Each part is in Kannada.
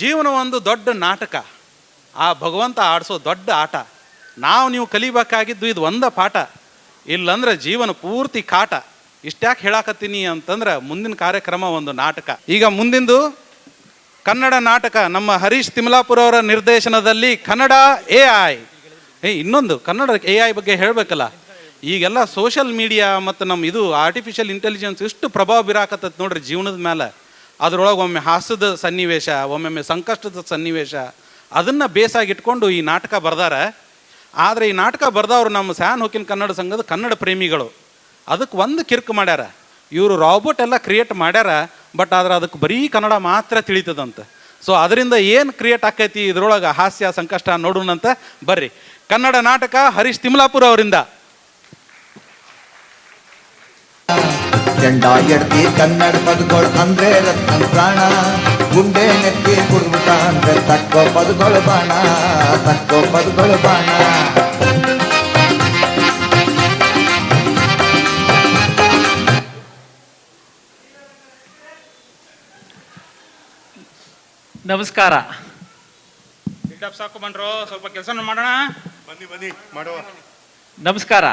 ಜೀವನ ಒಂದು ದೊಡ್ಡ ನಾಟಕ, ಆ ಭಗವಂತ ಆಡಿಸೋ ದೊಡ್ಡ ಆಟ. ನೀವು ಕಲಿಬೇಕಾಗಿದ್ದು ಇದು ಒಂದ ಪಾಠ, ಇಲ್ಲಂದ್ರೆ ಜೀವನ ಪೂರ್ತಿ ಕಾಟ. ಇಷ್ಟ್ಯಾಕೆ ಹೇಳಾಕತ್ತೀನಿ ಅಂತಂದ್ರೆ ಮುಂದಿನ ಕಾರ್ಯಕ್ರಮ ಒಂದು ನಾಟಕ. ಈಗ ಮುಂದಿಂದು ಕನ್ನಡ ನಾಟಕ ನಮ್ಮ ಹರೀಶ್ ತಿಮ್ಲಾಪುರ ಅವರ ನಿರ್ದೇಶನದಲ್ಲಿ ಕನ್ನಡ AI. ಇನ್ನೊಂದು ಕನ್ನಡ AI ಬಗ್ಗೆ ಹೇಳಬೇಕಲ್ಲ. ಈಗೆಲ್ಲ ಸೋಷಿಯಲ್ ಮೀಡಿಯಾ ಮತ್ತು ನಮ್ಮ ಇದು ಆರ್ಟಿಫಿಷಿಯಲ್ ಇಂಟೆಲಿಜೆನ್ಸ್ ಇಷ್ಟು ಪ್ರಭಾವ ಬೀರಾಕತ್ತೈತೆ ನೋಡ್ರಿ ಜೀವನದ ಮೇಲೆ. ಅದರೊಳಗೆ ಒಮ್ಮೆ ಹಾಸ್ಯದ ಸನ್ನಿವೇಶ, ಒಮ್ಮೊಮ್ಮೆ ಸಂಕಷ್ಟದ ಸನ್ನಿವೇಶ, ಅದನ್ನು ಬೇಸಾಗಿಟ್ಕೊಂಡು ಈ ನಾಟಕ ಬರ್ದಾರ. ಆದರೆ ಈ ನಾಟಕ ಬರ್ದವ್ರು ನಮ್ಮ ಸ್ಯಾನ್ ಹೋಕಿನ್ ಕನ್ನಡ ಸಂಘದ ಕನ್ನಡ ಪ್ರೇಮಿಗಳು. ಅದಕ್ಕೆ ಒಂದು ಕಿರ್ಕು ಮಾಡ್ಯಾರ, ಇವರು ರಾಬೋಟ್ ಎಲ್ಲ ಕ್ರಿಯೇಟ್ ಮಾಡ್ಯಾರ, ಬಟ್ ಆದ್ರೆ ಅದಕ್ಕೆ ಬರೀ ಕನ್ನಡ ಮಾತ್ರ ತಿಳಿತದಂತೆ. ಸೊ ಅದರಿಂದ ಏನು ಕ್ರಿಯೇಟ್ ಆಕೈತಿ ಇದ್ರೊಳಗೆ ಹಾಸ್ಯ ಸಂಕಷ್ಟ ನೋಡೋಣಂತ ಬರ್ರಿ. ಕನ್ನಡ ನಾಟಕ ಹರೀಶ್ ತಿಮ್ಲಾಪುರ ಅವರಿಂದ. ಜೆಂಡ ಎಡ್ತಿ ಕನ್ನಡ ಪದಗಳು ಅಂದ್ರೆ ರತ್ನ ಪ್ರಾಣ, ಗುಂಡೆ ನೆತ್ತಿ ಕುಡ್ಬಿಟ್ಟ ಅಂದ್ರೆ ತಕ್ಕೋ ಪದಗಳು ಬಾಣ, ತಕ್ಕೋ ಪದಗಳು ಬಾಣ. ನಮಸ್ಕಾರ. ಸಾಕು ಬಂಡ್ರು, ಸ್ವಲ್ಪ ಕೆಲಸ ಮಾಡೋಣ. ಬನ್ನಿ ಬನ್ನಿ ಮಾಡುವ. ನಮಸ್ಕಾರ.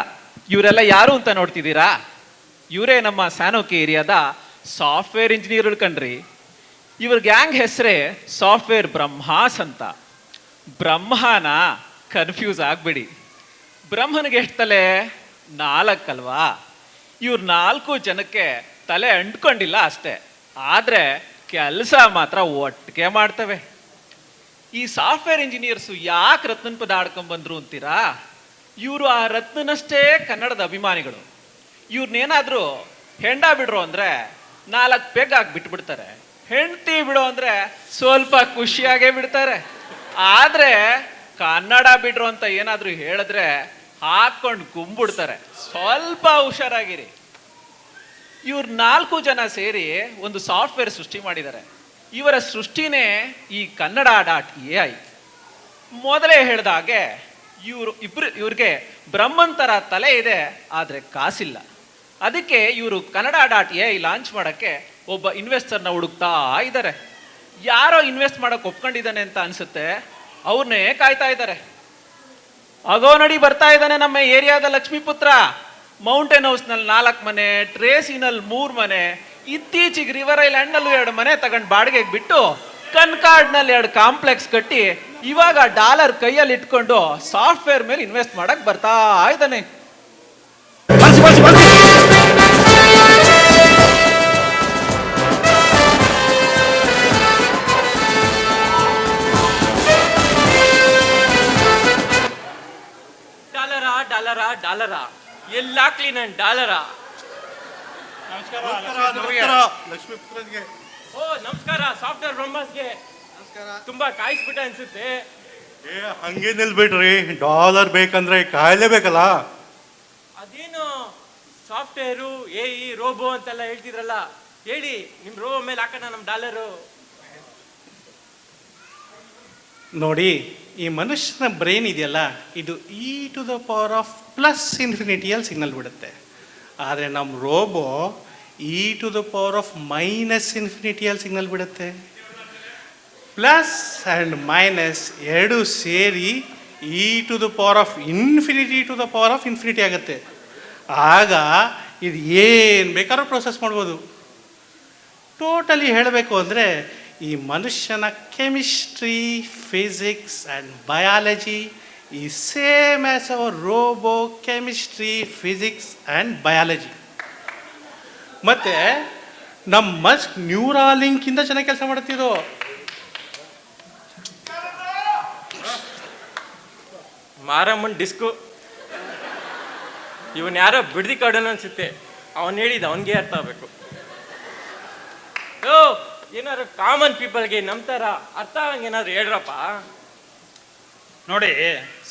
ಇವರೆಲ್ಲ ಯಾರು ಅಂತ ನೋಡ್ತಿದ್ದೀರಾ? ಇವರೇ ನಮ್ಮ ಸ್ಯಾನೋಕಿ ಏರಿಯಾದ ಸಾಫ್ಟ್ವೇರ್ ಇಂಜಿನಿಯರ್ ಕಣ್ರಿ. ಇವ್ರ ಗ್ಯಾಂಗ್ ಹೆಸರೇ ಸಾಫ್ಟ್ವೇರ್ ಬ್ರಹ್ಮಾಸ್ ಅಂತ. ಬ್ರಹ್ಮನ ಕನ್ಫ್ಯೂಸ್ ಆಗ್ಬಿಡಿ. ಬ್ರಹ್ಮನಿಗೆ ಎಷ್ಟು ತಲೆ? 4 ಅಲ್ವಾ? ಇವ್ರು 4 ಜನಕ್ಕೆ ತಲೆ ಅಂಟ್ಕೊಂಡಿಲ್ಲ ಅಷ್ಟೇ, ಆದರೆ ಕೆಲಸ ಮಾತ್ರ ಒಟ್ಟಿಗೆ ಮಾಡ್ತವೆ. ಈ ಸಾಫ್ಟ್ವೇರ್ ಇಂಜಿನಿಯರ್ಸು ಯಾಕೆ ರತ್ನನ ಪದ ಆಡ್ಕೊಂಡ್ಬಂದ್ರು ಅಂತೀರಾ? ಇವರು ಆ ರತ್ನನಷ್ಟೇ ಕನ್ನಡದ ಅಭಿಮಾನಿಗಳು. ಇವ್ರನ್ನೇನಾದರೂ ಹೆಂಡ ಬಿಡ್ರು ಅಂದರೆ 4 ಪೆಗ್ ಹಾಕಿ ಬಿಟ್ಬಿಡ್ತಾರೆ. ಹೆಂಡತಿ ಬಿಡು ಅಂದರೆ ಸ್ವಲ್ಪ ಖುಷಿಯಾಗೇ ಬಿಡ್ತಾರೆ. ಆದರೆ ಕನ್ನಡ ಬಿಡ್ರು ಅಂತ ಏನಾದರೂ ಹೇಳಿದ್ರೆ ಹಾಕ್ಕೊಂಡು ಗುಂಬಿಡ್ತಾರೆ. ಸ್ವಲ್ಪ ಹುಷಾರಾಗಿರಿ. ಇವ್ರು 4 ಜನ ಸೇರಿ ಒಂದು ಸಾಫ್ಟ್ವೇರ್ ಸೃಷ್ಟಿ ಮಾಡಿದ್ದಾರೆ. ಇವರ ಸೃಷ್ಟಿನೇ ಈ kannada.ai. ಮೊದಲೇ ಹೇಳಿದ ಹಾಗೆ ಇವ್ರಿಗೆ ಬ್ರಹ್ಮನ್ ಥರ ತಲೆ ಇದೆ, ಆದರೆ ಕಾಸಿಲ್ಲ. ಅದಕ್ಕೆ ಇವರು kannada.ai ಲಾಂಚ್ ಮಾಡೋಕ್ಕೆ ಒಬ್ಬ ಇನ್ವೆಸ್ಟರ್ನ ಹುಡುಕ್ತಾ ಇದ್ದಾರೆ. ಯಾರೋ ಇನ್ವೆಸ್ಟ್ ಮಾಡೋಕೆ ಒಪ್ಕೊಂಡಿದ್ದಾನೆ ಅಂತ ಅನ್ಸುತ್ತೆ, ಅವ್ರನ್ನೇ ಕಾಯ್ತಾ ಇದ್ದಾರೆ. ಆಗೋ ನಡಿ ಬರ್ತಾ ಇದ್ದಾನೆ ನಮ್ಮ ಏರಿಯಾದ ಲಕ್ಷ್ಮೀಪುತ್ರ. ಮೌಂಟೇನ್ ಹೌಸ್ನಲ್ಲಿ 4 ಮನೆ, ಟ್ರೇಸಿನಲ್ಲಿ 3 ಮನೆ, ಇತ್ತೀಚೆಗೆ ರಿವರ್ ಐಲ್ಯಾಂಡ್ನಲ್ಲೂ 2 ಮನೆ ತಗೊಂಡು ಬಾಡಿಗೆಗೆ ಬಿಟ್ಟು ಕನ್ಕಾರ್ಡ್ನಲ್ಲಿ 2 ಕಾಂಪ್ಲೆಕ್ಸ್ ಕಟ್ಟಿ ಇವಾಗ $1 ಕೈಯಲ್ಲಿ ಇಟ್ಕೊಂಡು ಸಾಫ್ಟ್ವೇರ್ ಮೇಲೆ ಇನ್ವೆಸ್ಟ್ ಮಾಡಕ್ ಬರ್ತಾ ಇದ್ದಾನೆ. ಡಾಲರ ಎಲ್ಲಾಕ್ಲಿ ನನ್ನ ಡಾಲರ. ಲಕ್ಷ್ಮೀಪುರನ್ಗೆ ಓ ನಮಸ್ಕಾರ. ಸಾಫ್ಟ್ವೇರ್ ಬ್ರಹ್ಮಾಸ್ಗೆ ತುಂಬಾ ಕಾಯಿಸ್ಬಿಟ್ಟ ಅನ್ಸುತ್ತೆ. ಹಂಗೆ ನಿಲ್ಬಿಡ್ರಿ, ಡಾಲರ್ ಬೇಕಂದ್ರೆ ಕಾಯಲೇಬೇಕಲ್ಲ. ಅದೇನು ಸಾಫ್ಟ್ವೇರು ರೋಬೋ ಅಂತೆಲ್ಲ ಹೇಳ್ತಿದ್ರಲ್ಲ, ಹೇಳಿ ನಿಮ್ ರೋಬೋ ಮೇಲೆ ಹಾಕೋಣ ನಮ್ ಡಾಲರು. ನೋಡಿ, ಈ ಮನುಷ್ಯನ ಬ್ರೈನ್ ಇದೆಯಲ್ಲ, ಇದು e⁻∞ ಸಿಗ್ನಲ್ ಬಿಡುತ್ತೆ. ಆದರೆ ನಮ್ಮ ರೋಬೋ e⁻∞ ಸಿಗ್ನಲ್ ಬಿಡುತ್ತೆ. ಪ್ಲಸ್ ಆ್ಯಂಡ್ ಮೈನಸ್ 2 ಸೇರಿ e⁻∞ ಆಗುತ್ತೆ. ಆಗ ಇದು ಏನು ಬೇಕಾದ್ರೂ ಪ್ರೊಸೆಸ್ ಮಾಡ್ಬೋದು. ಟೋಟಲಿ ಹೇಳಬೇಕು ಅಂದರೆ ಈ ಮನುಷ್ಯನ ಕೆಮಿಸ್ಟ್ರಿ, ಫಿಸಿಕ್ಸ್ ಆ್ಯಂಡ್ ಬಯಾಲಜಿ ಈ same as hour robo chemistry, physics and biology. ಮತ್ತು ನಮ್ಮ ಮಸ್ಕ್ ನ್ಯೂರಾಲಿಂಕಿಂದ ಚೆನ್ನಾಗಿ ಕೆಲಸ ಮಾಡುತ್ತಿದ್ದು. ಮಾರಮ್ಮನ್ ಡಿಸ್ಕು. ಇವನ್ ಯಾರೋ ಬಿಡದಿ ಕಾಡೋಣ ಅನ್ಸುತ್ತೆ. ಅವನ್ ಹೇಳಿದ ಅವನಿಗೆ ಅರ್ಥ ಆಗ್ಬೇಕು. ಏನಾದ್ರು ಕಾಮನ್ ಪೀಪಲ್ಗೆ ನಮ್ಮ ಥರ ಅರ್ಥ ಆಗಂಗೆ ಏನಾದ್ರು ಹೇಳ್ರಪ್ಪ. ನೋಡಿ,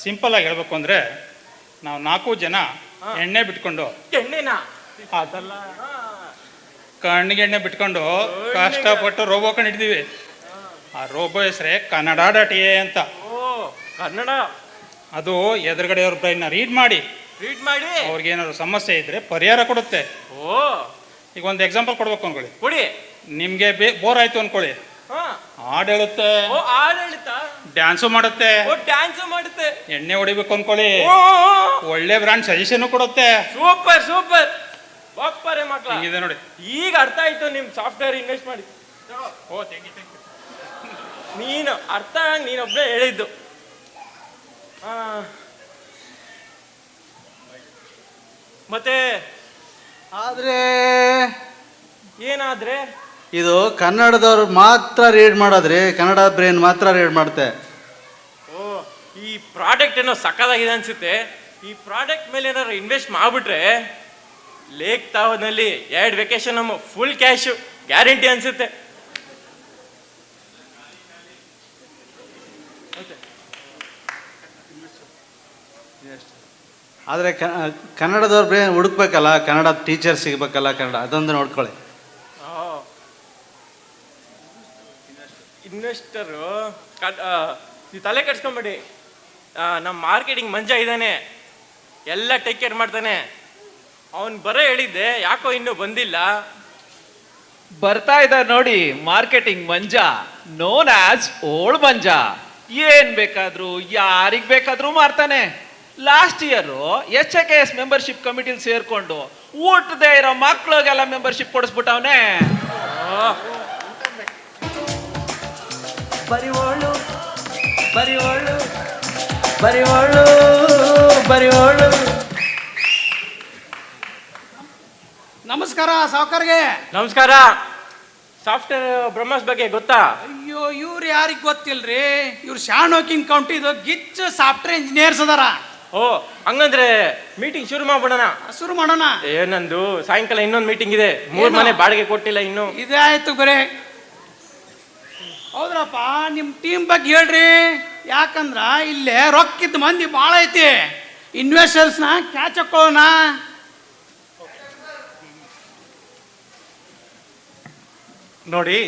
ಸಿಂಪಲ್ ಆಗಿ ಹೇಳ್ಬೇಕು ಅಂದರೆ ನಾವು 4 ಜನ ಎಣ್ಣೆ ಬಿಟ್ಕೊಂಡು, ಎಣ್ಣೆನಾ? ಅದಲ್ಲ, ಕಣ್ಣಿಗೆ ಎಣ್ಣೆ ಬಿಟ್ಕೊಂಡು ಕಷ್ಟಪಟ್ಟು ರೋಬೋ ಕಂಡು ಹಿಡಿದೀವಿ. ಆ ರೋಬೋ ಹೆಸರೇ kannada.ai ಅಂತ. ಓ ಕನ್ನಡ. ಅದು ಎದುರುಗಡೆ ಅವ್ರ ಬ್ರೈನ್ನ ರೀಡ್ ಮಾಡಿ ಅವ್ರಿಗೆ ಏನಾದ್ರು ಸಮಸ್ಯೆ ಇದ್ರೆ ಪರಿಹಾರ ಕೊಡುತ್ತೆ. ಓ ಈಗ ಒಂದು ಎಕ್ಸಾಂಪಲ್ ಕೊಡ್ಬೇಕು ಅನ್ಕೊಳ್ಳಿ. ಕೊಡಿ. ನಿಮಗೆ ಬೋರ್ ಆಯ್ತು ಅನ್ಕೊಳ್ಳಿ, ಹಾಡು ಹೇಳುತ್ತೆ, ಓ ಆಡಳಿತ. ಡ್ಯಾನ್ಸು ಮಾಡುತ್ತೆ, ಓ ಡ್ಯಾನ್ಸ್ ಮಾಡುತ್ತೆ. ಎಣ್ಣೆ ಹೊಡಿಬೇಕು ಅನ್ಕೊಳ್ಳಿ, ಓ ಒಳ್ಳೆ ಬ್ರಾಂಡ್ ಸಜೆಷನ್ ಕೊಡುತ್ತೆ. ಸೂಪರ್ ಸೂಪರ್ ಬಾಪ್ಪರೆ ಮಕ್ಕಳ. ಹಿಂಗಿದೆ ನೋಡಿ. ಈಗ ಅರ್ಥ ಆಯ್ತು ನಿಮ್ ಸಾಫ್ಟ್ವೇರ್ ಇನ್ವೆಸ್ಟ್ ಮಾಡಿ. ಓ ಥ್ಯಾಂಕ್ ಯು. ನೀನು ಅರ್ಥ ನೀನೊಬ್ಬನೇ ಹೇಳಿದ್ದು. ಮತ್ತೆ ಆದರೆ ಏನಾದ್ರೆ ಇದು ಕನ್ನಡದವ್ರು ಮಾತ್ರ ರೀಡ್ ಮಾಡೋದ್ರಿ, ಕನ್ನಡ ಬ್ರೈನ್ ಮಾತ್ರ ರೀಡ್ ಮಾಡುತ್ತೆ. ಓ ಈ ಪ್ರಾಡಕ್ಟ್ ಏನೋ ಸಕ್ಕದಾಗಿದೆ ಅನ್ಸುತ್ತೆ. ಈ ಪ್ರಾಡಕ್ಟ್ ಮೇಲೆ ಏನಾದ್ರು ಇನ್ವೆಸ್ಟ್ ಮಾಡ್ಬಿಟ್ರೆ ಲೇಕ್ ತಾವನಲ್ಲಿ 2 ವೆಕೇಶನ್ ಫುಲ್ ಕ್ಯಾಶ್ ಗ್ಯಾರಂಟಿ ಅನ್ಸುತ್ತೆ. ಆದರೆ ಕನ್ನಡದವ್ರ ಬ್ರೈನ್ ಹುಡುಕ್ಬೇಕಲ್ಲ, ಕನ್ನಡ ಟೀಚರ್ ಸಿಗ್ಬೇಕಲ್ಲ, ಕನ್ನಡ ಅದೊಂದು ನೋಡ್ಕೊಳ್ಳಿ. ಇನ್ವೆಸ್ಟರು ನೀವು ತಲೆ ಕೆಡ್ಸ್ಕೊಂಬೇಡಿ. ನಮ್ಮ ಮಾರ್ಕೆಟಿಂಗ್ ಮಂಜ ಇದ್ದಾನೆ, ಎಲ್ಲ ಟೇಕ್ ಕೇರ್ ಮಾಡ್ತಾನೆ. ಅವನು ಬರೋ ಹೇಳಿದ್ದೆ, ಯಾಕೋ ಇನ್ನೂ ಬಂದಿಲ್ಲ. ಬರ್ತಾ ಇದ್ದಾರೆ ನೋಡಿ ಮಾರ್ಕೆಟಿಂಗ್ ಮಂಜ, ನೋನ್ ಆಸ್ ಓಲ್ಡ್ ಮಂಜ. ಏನ್ ಬೇಕಾದ್ರೂ ಯಾರಿಗ್ ಬೇಕಾದ್ರೂ ಮಾಡ್ತಾನೆ. ಲಾಸ್ಟ್ ಇಯರ್ HKS ಮೆಂಬರ್ಶಿಪ್ ಕಮಿಟಿಲಿ ಸೇರ್ಕೊಂಡು ಊಟದೇ ಇರೋ ಮಕ್ಳಿಗೆಲ್ಲ ಮೆಂಬರ್ಶಿಪ್ ಕೊಡಿಸ್ಬಿಟ್ಟವನೆ. ಬರಿವೋಳು ಬರಿವೋಳು ಬರಿವೋಳು ಬರಿವೋಳು. ನಮಸ್ಕಾರ ಸಾವುಕಾರ್ಗೆ. ನಮಸ್ಕಾರ. ಸಾಫ್ಟ್ವೇರ್ ಬ್ರಹ್ಮಾಸ್ ಬಗ್ಗೆ ಗೊತ್ತಾ? ಅಯ್ಯೋ ಇವ್ರು ಯಾರಿಗೆ ಗೊತ್ತಿಲ್ರಿ, ಇವ್ರು ಶಾಣೋಕಿಂಗ್ ಕೌಂಟಿದು ಗಿಚ್ ಸಾಫ್ಟ್ವೇರ್ ಇಂಜಿನಿಯರ್ಸ್ ಅದಾರ. ಓ ಹಂಗಂದ್ರೆ ಮೀಟಿಂಗ್ ಶುರು ಮಾಡ್ಬಿಡೋಣ. ಶುರು ಮಾಡೋಣ. ಏನಂದು ಸಾಯಂಕಾಲ ಇನ್ನೊಂದು ಮೀಟಿಂಗ್ ಇದೆ, 3 ಮನೆ ಬಾಡಿಗೆ ಕೊಟ್ಟಿಲ್ಲ ಇನ್ನು. ಇದೇ ಆಯ್ತು ಬರೇ. ಹೌದ್ರಪ್ಪ, ನಿಮ್ಮ ಟೀಮ್ ಬಗ್ಗೆ ಹೇಳ್ರಿ. ಯಾಕಂದ್ರ ಇಲ್ಲೇ ರೊಕ್ಕಿದ್ದ ಮಂದಿ ಭಾಳ ಐತಿ, ಇನ್ವೆಸ್ಟರ್ಸ್ನ ಕ್ಯಾಚ್ ಹಾಕೊಳ್ಳೋಣ. ನೋಡಿ,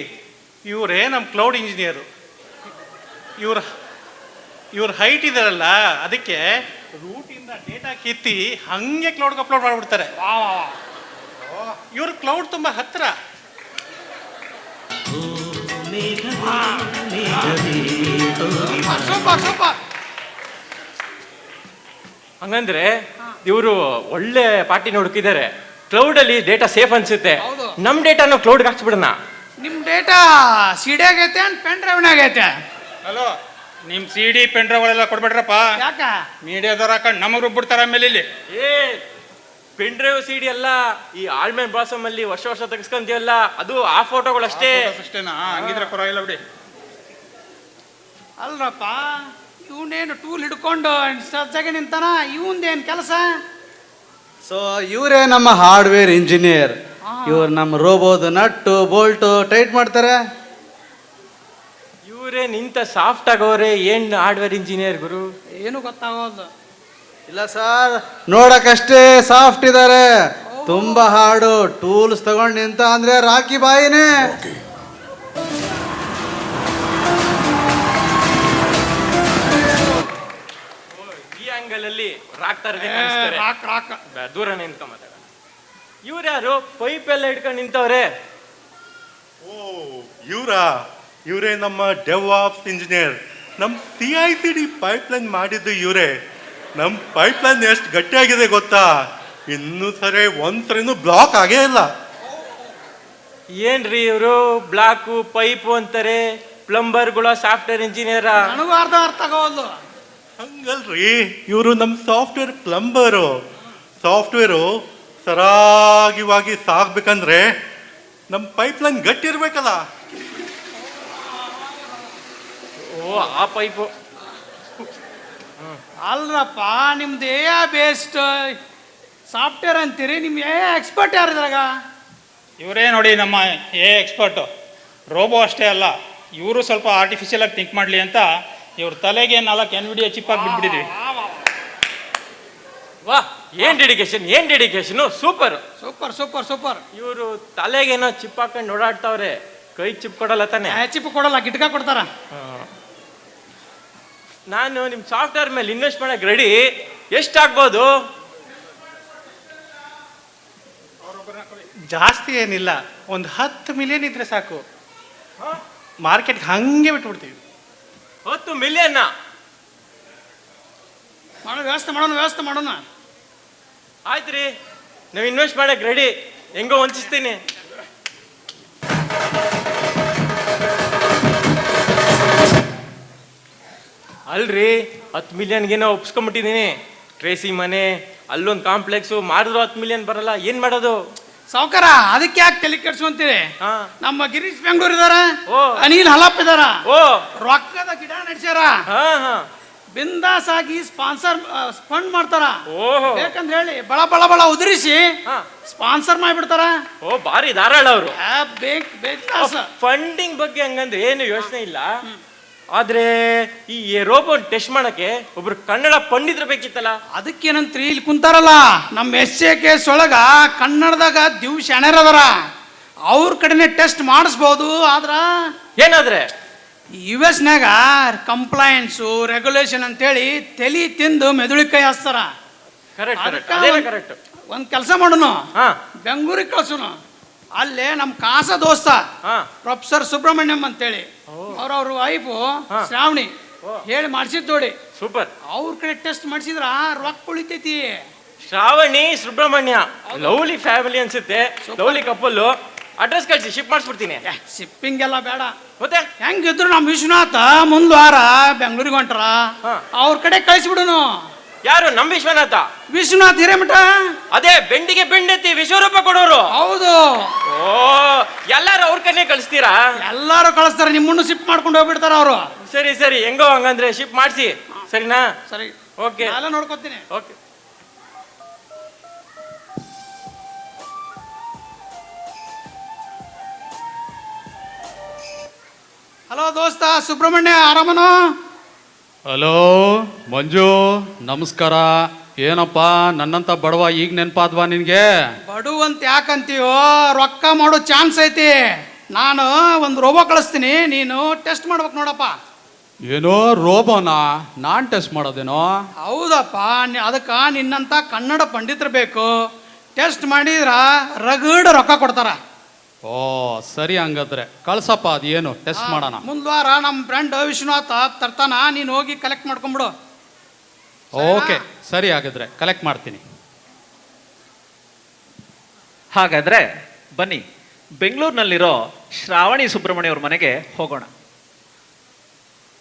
ಇವರೇ ನಮ್ಮ ಕ್ಲೌಡ್ ಇಂಜಿನಿಯರು. ಇವ್ರ ಹೈಟ್ ಇದಾರಲ್ಲ, ಅದಕ್ಕೆ ರೂಟಿಂದ ಡೇಟಾ ಕಿತ್ತಿ ಹಂಗೆ ಕ್ಲೌಡ್ಗೆ ಅಪ್ಲೋಡ್ ಮಾಡಿಬಿಡ್ತಾರೆ. ಇವ್ರ ಕ್ಲೌಡ್ ತುಂಬ ಹತ್ತಿರ. Super super. ಹಂಗಂದ್ರೆ ಇವರು ಒಳ್ಳೆ ಪಾರ್ಟಿನ ಹುಡುಕಿದ್ದಾರೆ. ಕ್ಲೌಡ್ ಅಲ್ಲಿ ಡೇಟಾ ಸೇಫ್ ಅನ್ಸುತ್ತೆ. ಹೌದು. ನಮ್ ಡೇಟಾನು ಕ್ಲೌಡ್ಗೆ ಹಾಕ್ಸ್ಬಿಡೋಣ. ನಿಮ್ಮ ಡೇಟಾ ಸಿಡಿ ಆಗೈತೆ ಅಂಡ್ ಪೆನ್ ಡ್ರೈವ್ನಾಗ ಐತೆ. ಹಲೋ, ನಿಮ್ಮ CD ಪೆನ್ ಡ್ರೈವ್ಗಳೆಲ್ಲ ಕೊಡ್ಬೇಡ್ರಪ್ಪ. ಯಾಕ? ಮೀಡಿಯಾದವ್ರು ಹಾಕೊಂಡು ನಮಗೆ ರುಬ್ಬಿಡ್ತಾರ ಆಮೇಲೆ ಇಲ್ಲಿ. ಏ ಪೆನ್ ಡ್ರೈವ್ CD ಅಲ್ಲ, ಈ ಆಲ್ಮೈನ್ ಬಾಸಮ್ ಅಲ್ಲಿ ವರ್ಷ ವರ್ಷ ತೆಗೆಸ್ಕೊಂತೀವಲ್ಲ, ಅದು ಆ ಫೋಟೋಗಳು ಅಷ್ಟೇ. ಅಷ್ಟೇನಾ? ಹಂಗಿದ್ರೆ ಪರವಾಗಿಲ್ಲ ಬಿಡಿ. ಅಲ್ರಪ್ಪ, ಇವನೇನು ಟೂಲ್ ಹಿಡ್ಕೊಂಡು ಸಜ್ಜಾಗೆ ನಿಂತಾನ, ಇವಂದೇನು ಕೆಲಸ? ಸೊ ಇವರೇ ನಮ್ಮ ಹಾರ್ಡ್ವೇರ್ ಇಂಜಿನಿಯರ್. ಇವ್ರು ನಮ್ಮ ರೋಬೋದು ನಟ್ಟು ಬೋಲ್ಟು ಟೈಟ್ ಮಾಡ್ತಾರೆ. ಇವರೇ ನಿಂತ ಸಾಫ್ಟ್ ಆಗೋರೆ. ಏನ್ ಹಾರ್ಡ್ವೇರ್ ಇಂಜಿನಿಯರ್ ಗುರು? ಏನು ಗೊತ್ತಾಗೋದು. ಇಲ್ಲ ಸರ್, ನೋಡಕ್ಕಷ್ಟೇ ಸಾಫ್ಟ್ ಇದ್ದಾರೆ, ತುಂಬಾ ಹಾರ್ಡು. ಟೂಲ್ಸ್ ತಗೊಂಡು ನಿಂತ ಅಂದ್ರೆ ರಾಕಿ ಬಾಯಿನೇ. ಈ ಆಂಗಲ್ ಅಲ್ಲಿ ರಾಕ್ತಾರೆ. Rock rock. ದೂರ ನಿಂತ್ಕೊಂಡ್ ಮಾತಾಡ. ಇವ್ರ್ಯಾರು ಪೈಪ್ ಎಲ್ಲ ಹಿಡ್ಕೊಂಡು ನಿಂತವ್ರೆ? ಓ ಇವರೇ ನಮ್ಮ ಡೆವಾಪ್ಸ್ ಇಂಜಿನಿಯರ್. ನಮ್ಮ CI/CD ಪೈಪ್ಲೈನ್ ಮಾಡಿದ್ದು ಇವರೇ. ನಮ್ಮ ಪೈಪ್ಲೈನ್ ಎಷ್ಟು ಗಟ್ಟಿಯಾಗಿದೆ ಗೊತ್ತಾ? ಇನ್ನೂ ಸರಿ ಒಂದ್ಸರಿನೂ ಬ್ಲಾಕ್ ಆಗೇ ಇಲ್ಲ. ಏನ್ರಿ ಇವರು ಬ್ಲಾಕು ಪೈಪು ಅಂತಾರೆ? ಪ್ಲಂಬರ್ಗಳ ಸಾಫ್ಟ್ವೇರ್ ಇಂಜಿನಿಯರ? ನನಗೂ ಅರ್ಥ ಆಗೋದು. ಹಂಗಲ್ರಿ, ಇವರು ನಮ್ಮ ಸಾಫ್ಟ್ವೇರ್ ಪ್ಲಂಬರು. ಸಾಫ್ಟ್ವೇರು ಸರಾಗಿವಾಗಿ ಸಾಗ್ಬೇಕಂದ್ರೆ ನಮ್ಮ ಪೈಪ್ಲೈನ್ ಗಟ್ಟಿ ಇರ್ಬೇಕಲ್ಲ. ಓ ಆ ಪೈಪು. ಅಲ್ರಪ್ಪ, ನಿಮ್ದು AI ಬೇಸ್ಡ್ ಸಾಫ್ಟ್ವೇರ್ ಅಂತೀರಿ, ನಿಮ್ಮ AI ಎಕ್ಸ್ಪರ್ಟ್ ಯಾರು ಇದ್ರಾಗ? ಇವರೇ ನೋಡಿ ನಮ್ಮ ಎಕ್ಸ್ಪರ್ಟು. ರೋಬೋ ಅಷ್ಟೇ ಅಲ್ಲ, ಇವರು ಸ್ವಲ್ಪ ಆರ್ಟಿಫಿಷಿಯಲ್ ಆಗಿ ಥಿಂಕ್ ಮಾಡಲಿ ಅಂತ ಇವ್ರ ತಲೆಗೆ 4 NVIDIA ಚಿಪ್ ಆಗಿ ಬಿಟ್ಬಿಟ್ಟಿದ್ವಿ. ವಾ ಏನ್ dedication. Super super super super. ಇವರು ತಲೆಗೇನೋ ಚಿಪ್ ಹಾಕೊಂಡು ಓಡಾಡ್ತಾವ್ರೆ, ಕೈ ಚಿಪ್ ಕೊಡಲ್ಲ ತಾನೆ? ಚಿಪ್ ಕೊಡಲ್ಲ, ಗಿಟ್ಕ ಕೊಡ್ತಾರ. ನಾನು ನಿಮ್ಮ ಸಾಫ್ಟ್ವೇರ್ ಮೇಲೆ ಇನ್ವೆಸ್ಟ್ ಮಾಡಕ್ಕೆ ರೆಡಿ. ಎಷ್ಟಾಗ್ಬೋದು? ಜಾಸ್ತಿ ಏನಿಲ್ಲ, ಒಂದು 10 ಮಿಲಿಯನ್ ಇದ್ರೆ ಸಾಕು. ಮಾರ್ಕೆಟ್ಗೆ ಹಂಗೆ ಬಿಟ್ಬಿಡ್ತೀವಿ. 10 ಮಿಲಿಯನ್ ವ್ಯವಸ್ಥೆ ಮಾಡೋಣ. ಆಯ್ತು ರೀ, ನಾವು ಇನ್ವೆಸ್ಟ್ ಮಾಡಕ್ಕೆ ರೆಡಿ. ಹೆಂಗೋ ವಂಚಿಸ್ತೀನಿ. ಅಲ್ರಿ 10 ಮಿಲಿಯನ್ಗೇನೋ ಒಪ್ಸ್ಕೊಂಬಿಟ್ಟಿದ್ದೀನಿ. ಟ್ರೇಸಿ ಮನೆ, ಅಲ್ಲೊಂದು ಕಾಂಪ್ಲೆಕ್ಸು, ಮಾಡಿದ್ರು 10 ಮಿಲಿಯನ್ ಬರಲ್ಲ. ಏನು ಮಾಡೋದು? ಸಾವುಕಾರ, ಅದಕ್ಕೆ ಯಾಕೆ ತಲೆ ಕೆಡ್ಸ್ಕೊಂತೀರಿ? ಹಾ. ನಮ್ಮ ಗಿರೀಶ್ ಬೆಂಗಳೂರು ಇದಾರ, ಓ. ಅನಿಲ್ ಹಲಪ್ ಇದಾರ, ಓ, ರೊಕ್ಕದ ಗಿಡ ನಡೆಸ್ಯಾರ. ಹಾ ಹಾ, ಬಿಂದಾಸ್ ಆಗಿ ಫಂಡ್ ಮಾಡ್ತಾರ. ಓಹೋ, ಬೇಕಂದ್ರೆ ಹೇಳಿ ಬಳ ಉದುರಿಸಿ ಹಾ. ಸ್ಪಾನ್ಸರ್ ಮಾಡಿಬಿಡ್ತಾರ. ಓ, ಭಾರಿ ಧಾರಾಳ ಅವರು. ಬೇಕಾಸ ಫಂಡಿಂಗ್ ಬಗ್ಗೆ ಹಂಗಂದ್ರೆ ಏನು ಯೋಚನೆ ಇಲ್ಲ. ಆದ್ರೆ ಈ ರೋಬೋಟ್ ಟೆಸ್ಟ್ ಮಾಡಕ್ಕೆ ಒಬ್ರು ಕನ್ನಡ ಪಂಡಿತರು ಬೇಕಿತ್ತಲ್ಲ. ಅದಕ್ಕೇನಂತ್ರಿ, ಇಲ್ಲಿ ಕುಂತಾರಲ್ಲ ನಮ್ಮ SJKS ಒಳಗ ಕನ್ನಡದಾಗ ಶಾಣ್ಯರದಾರ, ಅವ್ರ ಕಡೆನೆ ಟೆಸ್ಟ್ ಮಾಡಿಸ್ಬೋದು. ಆದ್ರ ಏನಾದ್ರೆ US-ನಾಗ ಕಂಪ್ಲೈನ್ಸು ರೆಗ್ಯುಲೇಷನ್ ಅಂತೇಳಿ ತಲಿ ತಿಂದು ಮೆದುಳಿಕಾಯಿ ಹಚ್ತಾರ. ಕರೆಕ್ಟ್. ಒಂದ್ ಕೆಲಸ ಮಾಡೋನು, ಹಾ ಬೆಂಗಳೂರಿಗೆ ಕಳ್ಸೋನು. ಅಲ್ಲೇ ನಮ್ಮ ಕಾಸ ದೋಸ್ತ ಹಾ ಪ್ರೊಫೆಸರ್ ಸುಬ್ರಹ್ಮಣ್ಯಂ ಅಂತೇಳಿ, ಅವ್ರ ವೈಫು ಶ್ರಾವಣಿ ಹೇಳಿ ಮಾಡಿಸಿದ್ ನೋಡಿ. ಸೂಪರ್. ಅವ್ರ ಕಡೆ ಟೆಸ್ಟ್ ಮಾಡಿಸಿದ್ರ ರೊಕ್ಕ ಉಳಿತೈತಿ. ಶ್ರಾವಣಿ ಸುಬ್ರಹ್ಮಣ್ಯ ಲವ್ಲಿ ಫ್ಯಾಮಿಲಿ ಅನ್ಸುತ್ತೆ, ಲವ್ಲಿ ಕಪ್ಪಲ್ಲು. ಅಡ್ರೆಸ್ ಕಳಿಸಿ, ಶಿಪ್ ಮಾಡಿಸ್ಬಿಡ್ತೀನಿ. ಶಿಪ್ಪಿಂಗ್ ಎಲ್ಲ ಬೇಡ. ಮತ್ತೆ ಹೆಂಗಿದ್ರು ನಮ್ಮ ವಿಶ್ವನಾಥ ಮುಂದ್ ವಾರ ಬೆಂಗಳೂರಿಗೆ ಹೊಂಟಾರ, ಅವ್ರ ಕಡೆ ಕಳಿಸ್ಬಿಡುನು. ಯಾರು? ನಮ್ ವಿಶ್ವನಾಥ. ವಿಶ್ವನಾಥ್ ಹಿರೇಮಠ, ಅದೇ ಬೆಂಡಿಗೆ ಬೆಂಡೆತ್ತಿ ವಿಶ್ವರೂಪ ಕೊಡೋರು. ಹೌದು. ಓ, ಎಲ್ಲಾರು ಅವ್ರ ಕಡೆ ಕಳಿಸ್ತೀರಾ? ಎಲ್ಲಾರು ಕಳಿಸ್ತಾರೆ, ನಿಮ್ಮನ್ನು ಶಿಪ್ ಮಾಡ್ಕೊಂಡು ಹೋಗ್ಬಿಡ್ತಾರ ಅವರು. ಸರಿ, ಹೆಂಗೋ ಹಂಗಂದ್ರೆ ಶಿಪ್ ಮಾಡಿಸಿ. ಸರಿನಾ? ಸರಿ, ಓಕೆ, ಎಲ್ಲ ನೋಡ್ಕೊತೀನಿ. ಓಕೆ. ಹಲೋ ದೋಸ್ತ ಸುಬ್ರಹ್ಮಣ್ಯ, ಆರಾಮನು? ಹಲೋ ಮಂಜು, ನಮಸ್ಕಾರ. ಏನಪ್ಪ ನನ್ನಂತ ಬಡವ ಈಗ ನೆನಪಾದ್ವಾ ನಿನ್ಗೆ? ಬಡುವಂತ ಯಾಕಂತೀವೋ, ರೊಕ್ಕ ಮಾಡೋ ಚಾನ್ಸ್ ಐತಿ. ನಾನು ಒಂದು ರೋಬೋ ಕಳಿಸ್ತೀನಿ, ನೀನು ಟೆಸ್ಟ್ ಮಾಡ್ಬೇಕು ನೋಡಪ್ಪ. ಏನೋ ರೋಬೋನಾ? ನಾನ್ ಟೆಸ್ಟ್ ಮಾಡೋದೇನೋ? ಹೌದಪ್ಪ, ಅದಕ್ಕೆ ನಿನ್ನಂತ ಕನ್ನಡ ಪಂಡಿತರು ಬೇಕು. ಟೆಸ್ಟ್ ಮಾಡಿದ್ರ ರಗಡ ರೊಕ್ಕ ಕೊಡ್ತಾರ. ಓ ಸರಿ, ಹಂಗಾದ್ರೆ ಕಳ್ಸಪ್ಪ, ಅದೇನು ಟೆಸ್ಟ್ ಮಾಡೋಣ. ಮುಂದ್ವಾರ ನಮ್ಮ ಫ್ರೆಂಡ್ ವಿಶ್ವನಾಥ ತರ್ತಾನ, ನೀನು ಹೋಗಿ ಕಲೆಕ್ಟ್ ಮಾಡ್ಕೊಂಬಿಡು. ಓಕೆ ಸರಿ, ಹಾಗಾದ್ರೆ ಕಲೆಕ್ಟ್ ಮಾಡ್ತೀನಿ. ಹಾಗಾದ್ರೆ ಬನ್ನಿ, ಬೆಂಗಳೂರಿನಲ್ಲಿರೋ ಶ್ರಾವಣಿ ಸುಬ್ರಹ್ಮಣ್ಯ ಅವ್ರ ಮನೆಗೆ ಹೋಗೋಣ.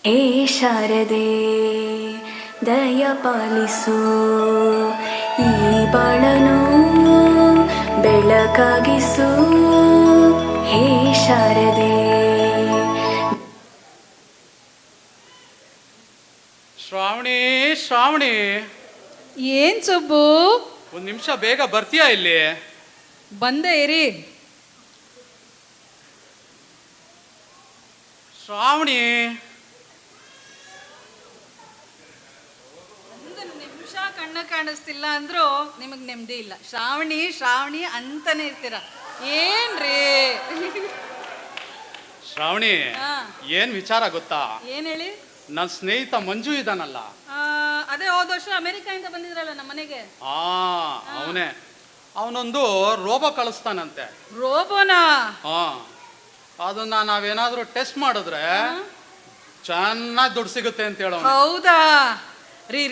ಏ ಶಾರದೆ ದಯ ಪಾಲಿಸು, ಈ ಬಾಳನು ಬೆಳಕಾಗಿಸು. ಹೇ ಶಾರದೆ. ಶ್ರಾವಣಿ, ಏನ್ ಸುಬ್ಬು, ಒಂದ್ ನಿಮಿಷ ಬೇಗ ಬರ್ತೀಯಾ ಇಲ್ಲಿ? ಬಂದೆ ಇರಿ. ಶ್ರಾವಣಿ, ಒಂದು ನಿಮಿಷ ಕಣ್ಣು ಕಾಣಿಸ್ತಿಲ್ಲ ಅಂದ್ರು ನಿಮಗ್ ನೆಮ್ಮದಿ ಇಲ್ಲ. ಶ್ರಾವಣಿ ಅಂತಾನೆ ಇರ್ತೀರ. ಏನ್ರಿ? ಶ್ರಾವಣಿ, ಹಾ. ಏನ್ ವಿಚಾರ ಗೊತ್ತಾ? ಏನ್ ಹೇಳಿ? ನನ್ನ ಸ್ನೇಹಿತ ಮಂಜು ಇದಾನಲ್ಲ, ಅದೇ ಹೋದ ವರ್ಷ ಅಮೆರಿಕಾಯಿಂದ ಬಂದಿದ್ರಲ್ಲ ನಮ್ಮ ಮನೆಗೆ. ಅವನೇ. ಅವನೊಂದು ರೋಬೋ ಕಳಿಸ್ತಾನಂತೆ. ರೋಬೋನಾ? ಅದನ್ನ ನಾವೇನಾದ್ರೂ ಟೆಸ್ಟ್ ಮಾಡಿದ್ರೆ ಚೆನ್ನಾಗಿ ದುಡ್ಡು ಸಿಗುತ್ತೆ ಅಂತ ಹೇಳೋ. ಹೌದಾ? ರೀ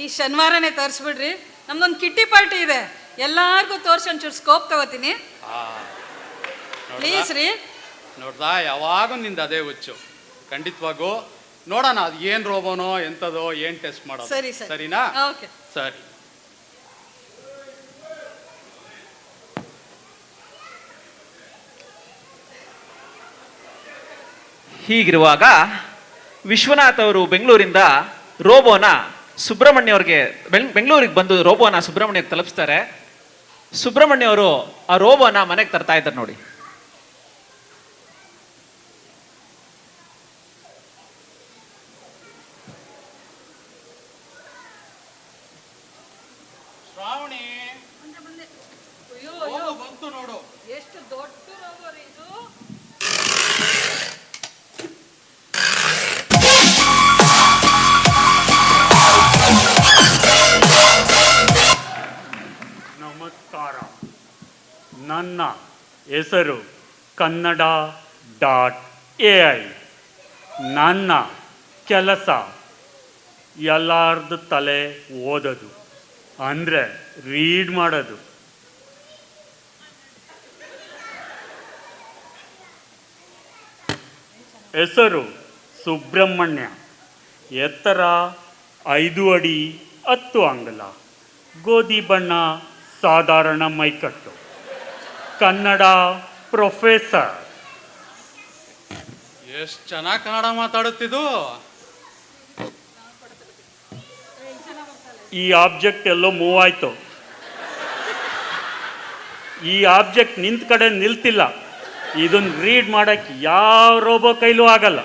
ಈ ಶನಿವಾರನೇ ತೋರಿಸ್ಬಿಡ್ರಿ, ನಮ್ದೊಂದು ಕಿಟ್ಟಿ ಪಾರ್ಟಿ ಇದೆ, ಎಲ್ಲಾರ್ಗು ತೋರ್ಸಿ ಒಂಚೂರು ಸ್ಕೋಪ್ ತಗೋತೀನಿ. ಪ್ಲೀಸ್ ರೀ. ನೋಡ್ದಾ, ಯಾವಾಗೂ ನಿಂದ ಅದೇ ಹುಚ್ಚು. ಖಂಡಿತವಾಗೂ ನೋಡೋಣ, ಅದು ಏನ್ ರೋಬೋನೋ ಎಂತದೋ, ಏನ್ ಟೆಸ್ಟ್ ಮಾಡೋದು. ಸರಿನಾ? ಓಕೆ ಸರಿ. ಹೀಗಿರುವಾಗ ವಿಶ್ವನಾಥ್ ಅವರು ಬೆಂಗಳೂರಿಂದ ರೋಬೋನ ಸುಬ್ರಹ್ಮಣ್ಯ ಅವ್ರಿಗೆ ಬೆಂಗಳೂರಿಗೆ ಬಂದು ರೋಬೋನ ಸುಬ್ರಹ್ಮಣ್ಯಕ್ಕೆ ತಲುಪಿಸ್ತಾರೆ. ಸುಬ್ರಹ್ಮಣ್ಯ ಅವರು ಆ ರೋಬೋನ ಮನೆಗೆ ತರ್ತಾ ಇದ್ದಾರೆ ನೋಡಿ. ಶ್ರಾವಣಿ, ರೋಬೋ ಬಂತು ನೋಡು. ಎಷ್ಟು ದೊಡ್ಡ ರೋಬೋ ರೀ ಇದು. ನಮಸ್ಕಾರ, ನನ್ನ ಹೆಸರು ಕನ್ನಡ AI ನನ್ನ ಕೆಲಸ ಎಲ್ಲಾರ್ದು ತಲೆ ಓದೋದು ಅಂದರೆ ರೀಡ್ ಮಾಡೋದು. ಹೆಸರು ಸುಬ್ರಹ್ಮಣ್ಯ, ಎತ್ತರ 5 ಅಡಿ 10 ಅಂಗುಲ, ಗೋಧಿ ಬಣ್ಣ, ಸಾಧಾರಣ ಮೈಕಟ್ಟು, ಕನ್ನಡ ಪ್ರೊಫೆಸರ್. ಎಷ್ಟು ಚೆನ್ನಾಗಿ ಕನ್ನಡ ಮಾತಾಡುತ್ತಿದ್ದು. ಈ ಆಬ್ಜೆಕ್ಟ್ ಎಲ್ಲೋ ಮೂವ್ ಆಯಿತು. ಈ ಆಬ್ಜೆಕ್ಟ್ ನಿಂತ ಕಡೆ ನಿಲ್ತಿಲ್ಲ. ಇದನ್ನು ರೀಡ್ ಮಾಡೋಕ್ಕೆ ಯಾವ ರೋಬೋ ಕೈಲೂ ಆಗಲ್ಲ.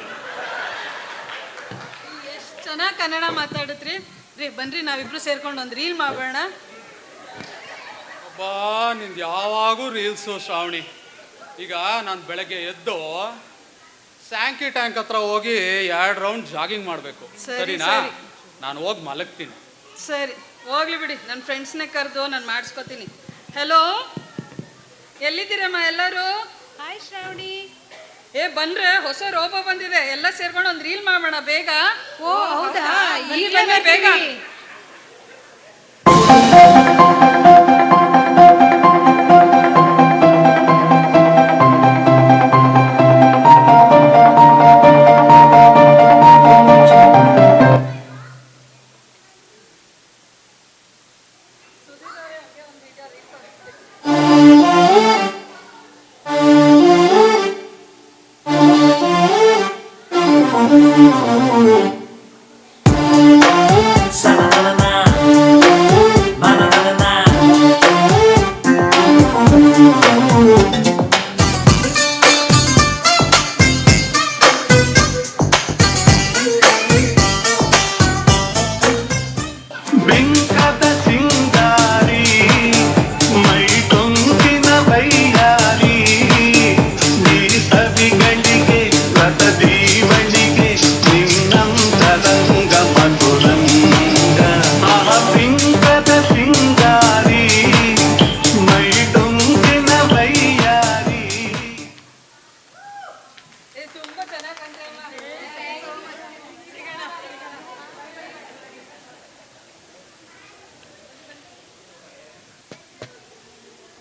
ಎಷ್ಟು ಚೆನ್ನಾಗಿ ಕನ್ನಡ ಮಾತಾಡುತ್ರಿ ರೀ. ಬನ್ರಿ ನಾವಿಬ್ರು ಸೇರ್ಕೊಂಡು ಒಂದು ರೀಲ್ ಮಾಡೋಣ. ಅಬ್ಬಾ, ನಿಂದು ಯಾವಾಗೂ ರೀಲ್ಸು ಶ್ರಾವಣಿ. ಈಗ ನಾನು ಬೆಳಗ್ಗೆ ಎದ್ದು ಸ್ಯಾಂಕಿ ಟ್ಯಾಂಕ್ ಹತ್ರ ಹೋಗಿ 2 ರೌಂಡ್ ಜಾಗಿಂಗ್ ಮಾಡಬೇಕು. ಸರಿನಾ? ನಾನು ಹೋಗಿ ಮಲಗ್ತೀನಿ. ಸರಿ, ಹೋಗ್ಲಿ ಬಿಡಿ. ನನ್ನ ಫ್ರೆಂಡ್ಸ್ನೇ ಕರೆದು ನಾನು ಮಾಡಿಸ್ಕೊತೀನಿ. ಹಲೋ, ಎಲ್ಲಿದ್ದೀರಮ್ಮ ಎಲ್ಲರೂ? ಹಾಯ್ ಶ್ರಾವಣಿ. ಬಂದ್ರೆ ಹೊಸ ರೋಬೋ ಬಂದಿದೆ, ಎಲ್ಲ ಸೇರ್ಕೊಂಡು ಒಂದು ರೀಲ್ ಮಾಡೋಣ ಬೇಗ. ಓ ಹೌದಾ, ಈಗಲೇ ಬೇಗ.